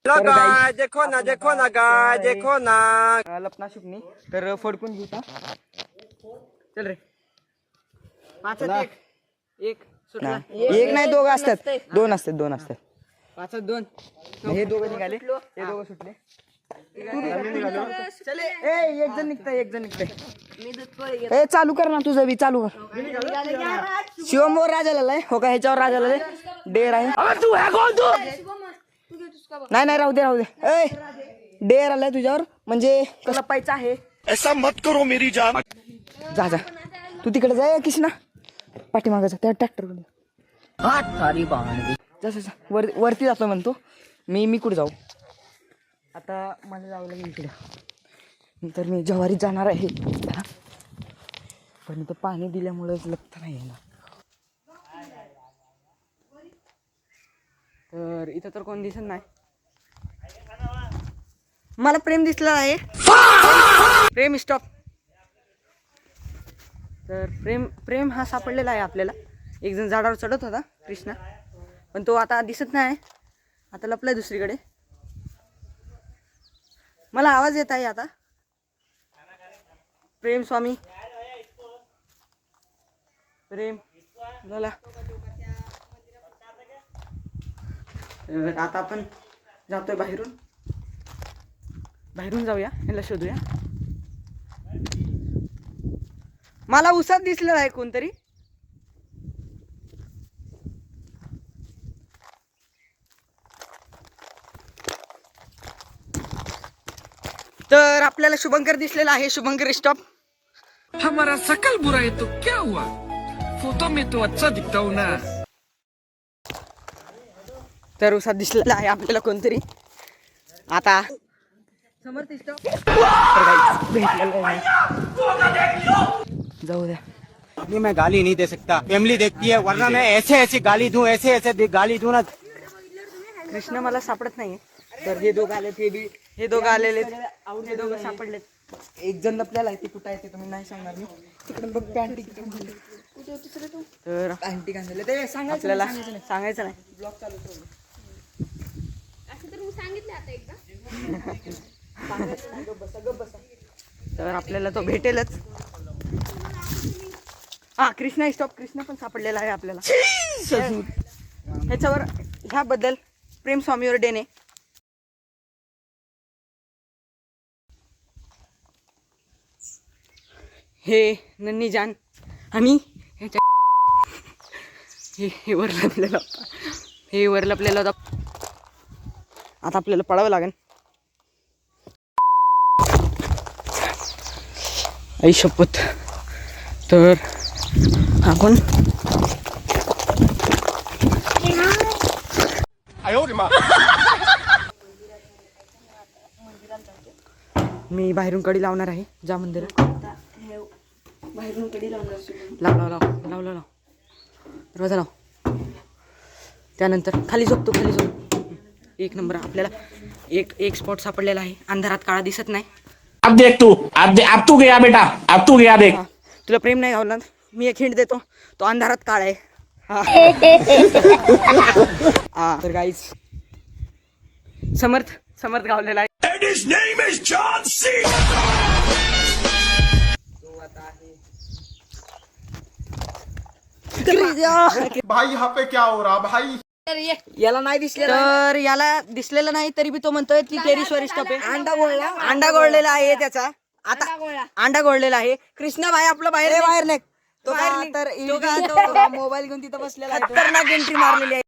गाय देखो ना गाय देखो ना लपना शिपणी तर फडकून घेऊ का? चल रे पाचात एक सुटला. एक नाही दोघं असतात, दोन असतात. पाचात दोन. हे दोघं निघाले, हे दोघं सुटले. चले एक जण निघतंय. ए चालू कर ना तुझं बी, चालू कर. शिवमवर राजाला हो का? ह्याच्यावर राजाला डेर आहे. नाही राहू दे. ए डेर आलाय तुझ्यावर, म्हणजे कसं पायचं आहे. ऐसा मत करो मेरी जान. जा तू तिकडे जाय किसना पाठीमागायचा त्या ट्रॅक्टर वरती जातो म्हणतो. मी कुठे जाऊ आता? मला जावं लागेल इकडे. नंतर मी जवारीत जाणार आहे, पण इथं पाणी दिल्यामुळेच लपत नाही येणार. तर इथं तर कोण दिसत नाही. मला प्रेम दिसला आहे. प्रेम स्टॉप. तर प्रेम हा सापडलेला आहे आपल्याला. एक जण झाडावर चढत होता कृष्णा, पण तो आता दिसत नाही. आता लपलाय दुसरीकडे. मला आवाज येत आहे आता. प्रेम स्वामी, प्रेम झाला. आता आपण जातोय बाहेरून जाऊया, याला शोधूया. मला उसात दिसलेला आहे कोणतरी. तर आपल्याला शुभंकर दिसलेला आहे. शुभंकर स्टॉप. हमारा शकल बुरा है तो क्या हुआ, फोटो में तो अच्छा दिखता हूं ना. तर उसात दिसलेला आहे आपल्याला कोणतरी. आता समर्थ स्टॉप. जाऊ द्या. मैं गाली नहीं दे सकता, फैमिली देखती है, वरना मैं ऐसे गाली दूं, ऐसे गाली दूं ना. कृष्ण मला सापडत नाहीये. तर हे दोघं आले, हे दोघं आलेले, हे दोघं सापडलेत. एक जण आपल्याला ते कुठं आहे ते तुम्ही नाही सांगणार मी. तिकडे बघ पॅन्टी तर पॅन्टी घालले ते आपल्याला सांगायचं नाही. ब्लॉग चालू ठेवलं असं तर मी सांगितलं आता एकदा. गप बसा. तर आपल्याला तो भेटेलच. हा कृष्णा स्टॉप. कृष्णा पण सापडलेला आहे आपल्याला. ह्याच्यावर ह्याबद्दल प्रेम स्वामीवर डेने. हे नन्नी जान आणि हे वर लपलेलं होता. आता आपल्याला पळावं लागेल. आई शपथ. तर आपण मी बाहेरून कडी लावणार आहे. जा मंदिरात बाहेरून कडी लाव दरवाजा लाव. त्यानंतर खाली झोपतो. एक नंबर. आपल्याला एक स्पॉट सापडलेला आहे. अंधारात काळा दिसत नाही. अब देख तू, अब तू गया बेटा, अब तू गया देख. तुला प्रेम नाही गावला. मी एक हिंट देतो, तो अंधारात काळा आहे. तर गाईज समर्थ गावलेला आहे. भाई यहाँ पे क्या हो रहा भाई? याला नाही दिसलेलं. तर याला दिसलेलं नाही तरी बी तो म्हणतोय की टेरिसवर स्टॉप आहे. अंडा गोळलेला आहे त्याचा. आता अंडा गोळलेला आहे. कृष्णा भाई आपलं बाहेर नाही. तो तर मोबाईल घेऊन तिथं बसलेला आहे. खतरनाक एंट्री मारलेली आहे.